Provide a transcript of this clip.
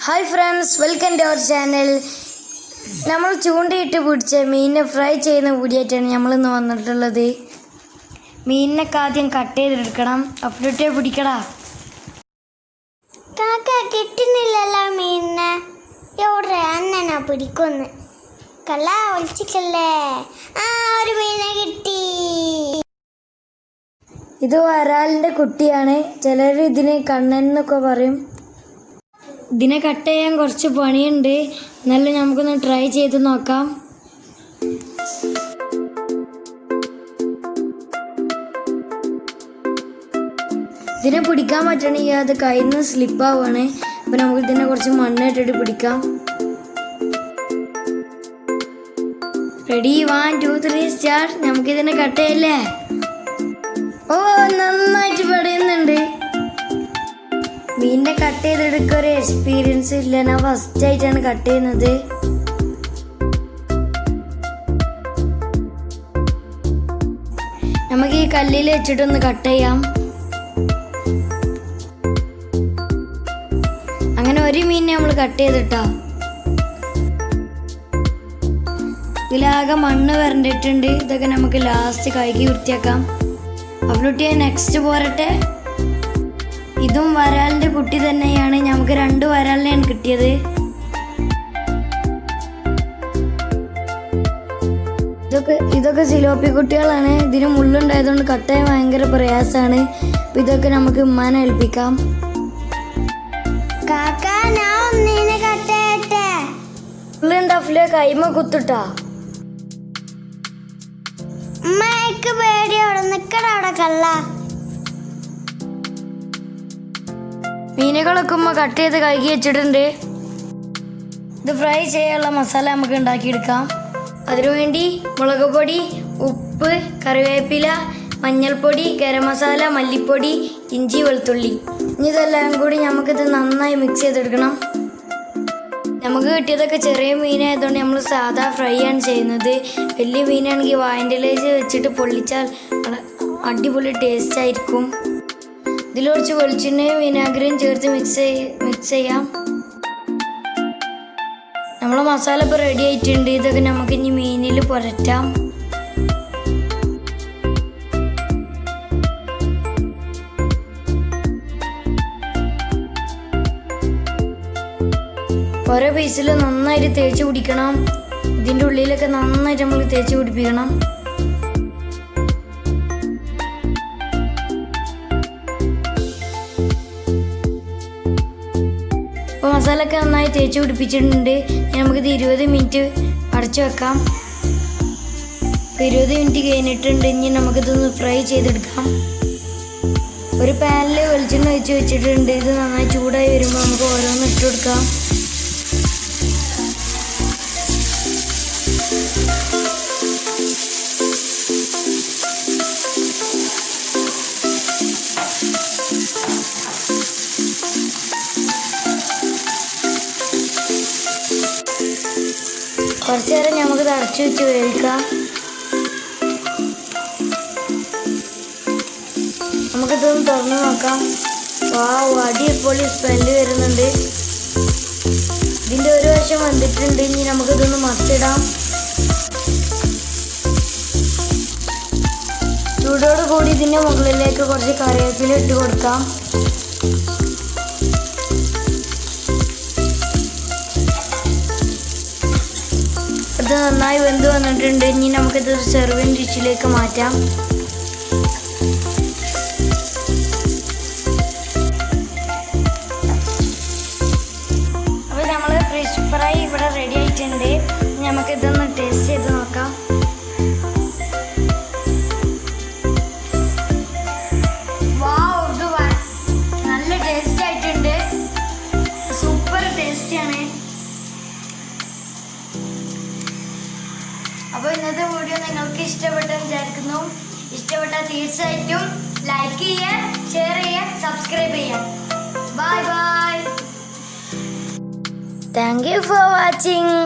Hi friends, welcome to our channel. നമ്മൾ ചൂണ്ടയിട്ട് പിടിച്ച മീനിനെ ഫ്രൈ ചെയ്യുന്ന വീഡിയോയായിട്ടാണ് നമ്മളിന്ന് വന്നിട്ടുള്ളത്. മീനിനൊക്കെ ആദ്യം കട്ട് ചെയ്തെടുക്കണം. അപ്പിട്ടേ പിടിക്കടാ. കിട്ടുന്നില്ലല്ലോ മീനിനെ. എവിടെ അന്നാ പിടിക്കൊന്ന് കല്ല ഒളിച്ചിട്ടല്ലേ. ഒരു മീനെ കിട്ടി. ഇത് വരാലിൻ്റെ കുട്ടിയാണ്. ചിലർ ഇതിന് കണ്ണൻ എന്നൊക്കെ പറയും. ഇതിനെ കട്ട് ചെയ്യാൻ കുറച്ച് പണിയുണ്ട്. എന്നാലും നമുക്കൊന്ന് ട്രൈ ചെയ്ത് നോക്കാം. ഇതിനെ പിടിക്കാൻ പറ്റണമെങ്കിൽ അത് കയ്യിൽ നിന്ന് സ്ലിപ്പാവുകയാണ്. അപ്പോൾ നമുക്ക് ഇതിനെ കുറച്ച് മണ്ണിട്ടിട്ട് പിടിക്കാം. Ready, 1 2 3 start. നമുക്കിതിനെ കട്ട് ചെയ്യല്ലേ. ഓ, നന്നായിട്ട് പെടയുന്നുണ്ട്. മീനിനെ കട്ട് ചെയ്തെടുക്കുക ഒരു എക്സ്പീരിയൻസ് ഇല്ല. ഞാൻ ഫസ്റ്റ് ആയിട്ടാണ് കട്ട് ചെയ്യുന്നത്. നമുക്ക് ഈ കല്ലിൽ വെച്ചിട്ടൊന്ന് കട്ട് ചെയ്യാം. അങ്ങനെ ഒരു മീനിനെ നമ്മൾ കട്ട് ചെയ്തിട്ടാ. ഇതിലാകെ മണ്ണ് വരണ്ടിട്ടുണ്ട്. ഇതൊക്കെ നമുക്ക് ലാസ്റ്റ് കഴുകി വൃത്തിയാക്കാം. അവളുട്ടിയെ നെക്സ്റ്റ് പോരട്ടെ. ഇതും വരാലിൻ്റെ കുട്ടി തന്നെയാണ്. നമുക്ക് 2 വരാലിനെയാണ് കിട്ടിയത്. ഇതൊക്കെ സിലോപ്പി കുട്ടികളാണ്. ഇതിന് മുള്ളുണ്ടായതുകൊണ്ട് കട്ട് ചെയ്യാൻ ഭയങ്കര പ്രയാസമാണ്. അപ്പം ഇതൊക്കെ നമുക്ക് ഉമ്മാനെ ഏൽപ്പിക്കാം. മുള്ളുണ്ടഫിലെ കൈമ കുത്തിട്ടാ. പേടിയോടെ നിക്കട അവിടെ കള്ള. മീനുകളൊക്കെ ഉമ്മ കട്ട് ചെയ്ത് കഴുകി വെച്ചിട്ടുണ്ട്. ഇത് ഫ്രൈ ചെയ്യാനുള്ള മസാല നമുക്ക് ഉണ്ടാക്കിയെടുക്കാം. അതിനുവേണ്ടി മുളക് പൊടി, ഉപ്പ്, കറിവേപ്പില, മഞ്ഞൾപ്പൊടി, ഗരം മസാല, മല്ലിപ്പൊടി, ഇഞ്ചി, വെളുത്തുള്ളി. ഇനി ഇതെല്ലാം കൂടി നമുക്കിത് നന്നായി മിക്സ് ചെയ്തെടുക്കണം. നമുക്ക് കിട്ടിയതൊക്കെ ചെറിയ മീനായതുകൊണ്ട് നമ്മൾ സാധാ ഫ്രൈ ആണ് ചെയ്യുന്നത്. വലിയ മീനാണെങ്കിൽ വായൻ്റെ ഇലയിൽ വെച്ചിട്ട് പൊള്ളിച്ചാൽ അടിപൊളി ടേസ്റ്റ് ആയിരിക്കും. ഇതിൽ കുറച്ച് വെളിച്ചെണ്ണയും വിനാഗിരിയും ചേർത്ത് മിക്സ് ചെയ്യാം. നമ്മളെ മസാല ഇപ്പോൾ റെഡി ആയിട്ടുണ്ട്. ഇതൊക്കെ നമുക്ക് ഇനി മീനിൽ പുരട്ടാം. ഓരോ പീസിൽ നന്നായിട്ട് തേച്ച് പിടിക്കണം. ഇതിൻ്റെ ഉള്ളിലൊക്കെ നന്നായിട്ട് നമ്മൾ തേച്ച് പിടിപ്പിക്കണം. അപ്പോൾ മസാലയൊക്കെ നന്നായി തേച്ച് പിടിപ്പിച്ചിട്ടുണ്ട്. നമുക്കിത് 20 മിനിറ്റ് അടച്ചു വെക്കാം. 20 മിനിറ്റ് കഴിഞ്ഞിട്ടുണ്ട്. ഇനി നമുക്കിതൊന്ന് ഫ്രൈ ചെയ്തെടുക്കാം. ഒരു പാനിൽ വെളിച്ചെണ്ണ ഒഴിച്ച് വെച്ചിട്ടുണ്ട്. ഇത് നന്നായി ചൂടായി വരുമ്പോൾ നമുക്ക് ഓരോന്ന് ഇട്ട് കൊടുക്കാം. കുറച്ച് നേരം നമുക്ക് അടച്ചു വെച്ച് വേവിക്കാം. നമുക്കിതൊന്ന് തുറന്ന് നോക്കാം. അടിപൊളി സ്മെല്ല് വരുന്നുണ്ട്. ഇതിൻ്റെ ഒരു വശം വന്നിട്ടുണ്ട്. ഇനി നമുക്കിതൊന്ന് മറിച്ചിടാം. ചൂടോട് കൂടി ഇതിൻ്റെ മുകളിലേക്ക് കുറച്ച് കറിവേപ്പില ഇട്ട് കൊടുക്കാം. ഇത് നന്നായി വെന്ത് വന്നിട്ടുണ്ട്. ഇനി നമുക്കിത് സെർവിങ് ഡിഷിലേക്ക് മാറ്റാം. അപ്പോൾ നമ്മൾ ഫിഷ് ഫ്രൈ ഇവിടെ റെഡി ആയിട്ടുണ്ട്. നമുക്കിതൊന്ന് ടേസ്റ്റ് ചെയ്ത് നോക്കാം. ഇത് നല്ല ടേസ്റ്റ് ആയിട്ടുണ്ട്. സൂപ്പർ ടേസ്റ്റിയാണ്. അപ്പോൾ ഇന്നത്തെ വീഡിയോ നിങ്ങൾക്ക് ഇഷ്ടപ്പെട്ടെന്ന് വിചാരിക്കുന്നു. ഇഷ്ടപ്പെട്ടാൽ തീർച്ചയായിട്ടും ലൈക്ക് ചെയ്യുക, ഷെയർ ചെയ്യുക, സബ്സ്ക്രൈബ് ചെയ്യുക. Bye bye. Thank you for watching.